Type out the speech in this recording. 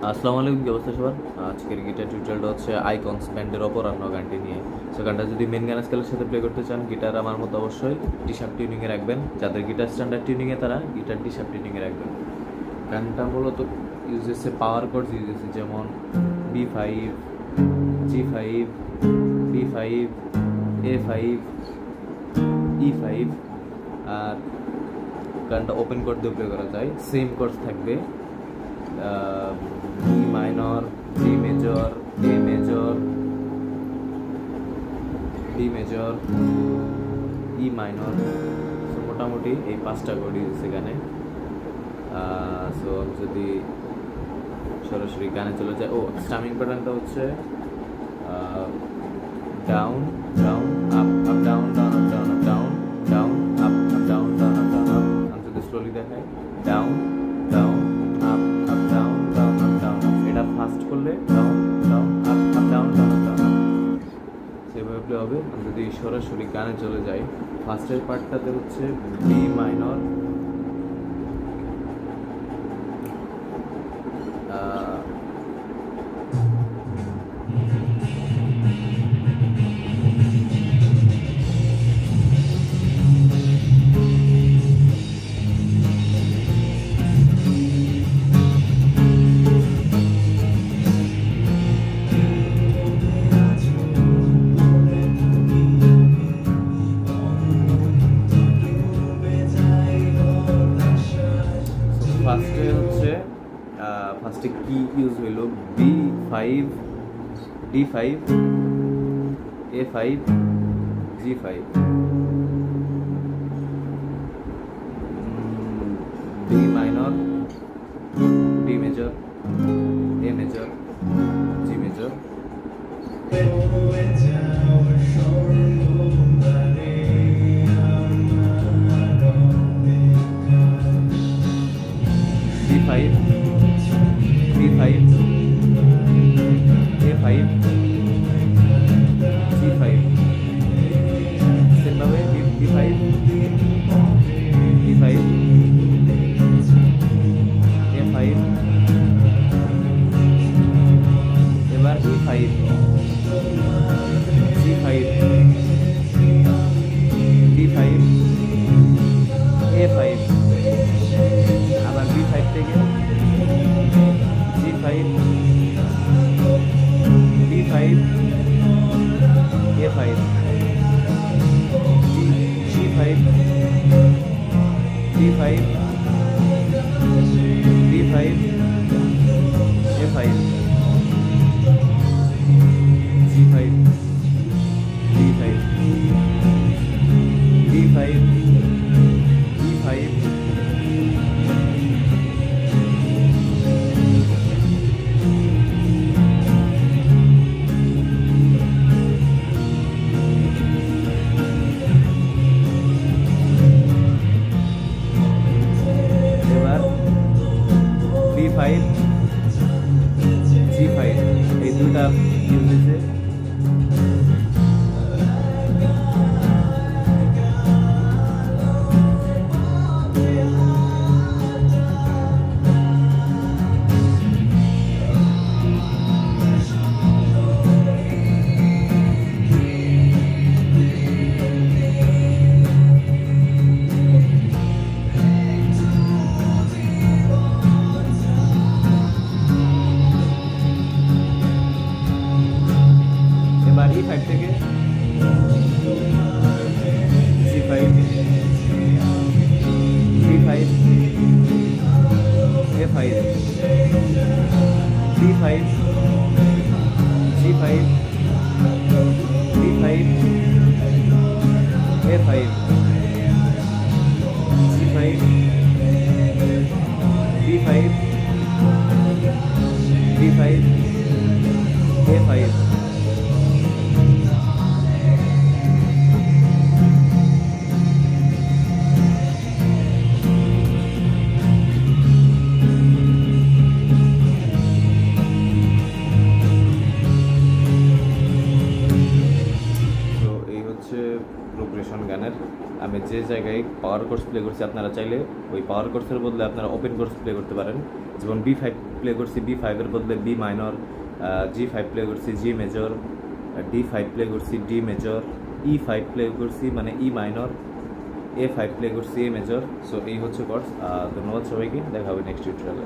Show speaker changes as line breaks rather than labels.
আসসালামু আলাইকুম, কি অবস্থা সবার? আজকের গিটার টিউটোরিয়ালটা হচ্ছে আইকনস ব্যান্ডের অপরাহ্ন গানটি নিয়ে। সো গানটা যদি মেন গান স্কেলের সাথে প্লে করতে চান, গিটার আমার মতো অবশ্যই ডি শার্প টিউনিংয়ে রাখবেন। যাদের গিটার স্ট্যান্ডার্ড টিউনিংয়ে তারা গিটার ডি শার্প টিউনিংয়ে রাখবেন। গানটা মূলত ইউজ হচ্ছে পাওয়ার কর্ডস ইউজ হচ্ছে, যেমন B5, G5, D5, A5, E5। আর গানটা ওপেন কর্ড দিয়ে প্লে করা যায়, সেম কর্ডস থাকবে। E minor, D major, A major, D major, E minor. So মোটামুটি এই 5টা কর্ড ইউজ হচ্ছে গানে। সো আমি যদি সরাসরি গানে চলে যাই, স্টামিং প্যাটার্নটা হচ্ছে down down up up down down up down up down down up up down down up down up. আমি যদি স্লোলি দেখাই, down down up up down down up down up. এটা ফাস্ট করলে down down up up down down up down up, সেভাবে play হবে। আমি যদি সরাসরি গানে চলে যাই, ফার্স্টের পার্টটাতে হচ্ছে বি মাইনর, ফার্স্টে কি ইউজ হইল, B5, D5, A5, G5, B minor, D major, A major, G major. D5, B5, A5, G5, সেমভাবে B5, D5, A5, এবার E5, G5, D5, A5, আবার B5 থেকে G5, D5, A5, G5, D5, D5, A5, G5, D5, D5, E5, B5, G5, এই দুটা use হয়েছে। E5 থেকে G5, D5, A5, D5, G5, D5, A5, G5, D5, D5, A5। Progression গানের। আমি যে জায়গায় পাওয়ার কোর্স প্লে করছি আপনারা চাইলে ওই পাওয়ার কোর্সের বদলে আপনারা ওপেন কোর্স প্লে করতে পারেন। যেমন B5 প্লে করছি, B5-এর বদলে B মাইনর, G5 প্লে করছি G মেজর, D5 প্লে করছি D মেজর, E5 প্লে করছি মানে E মাইনর, A5 প্লে করছি A মেজর। সো এই হচ্ছে কোর্স। ধন্যবাদ সবাইকে, দেখা হবে নেক্সট টিউটোরিয়ালে।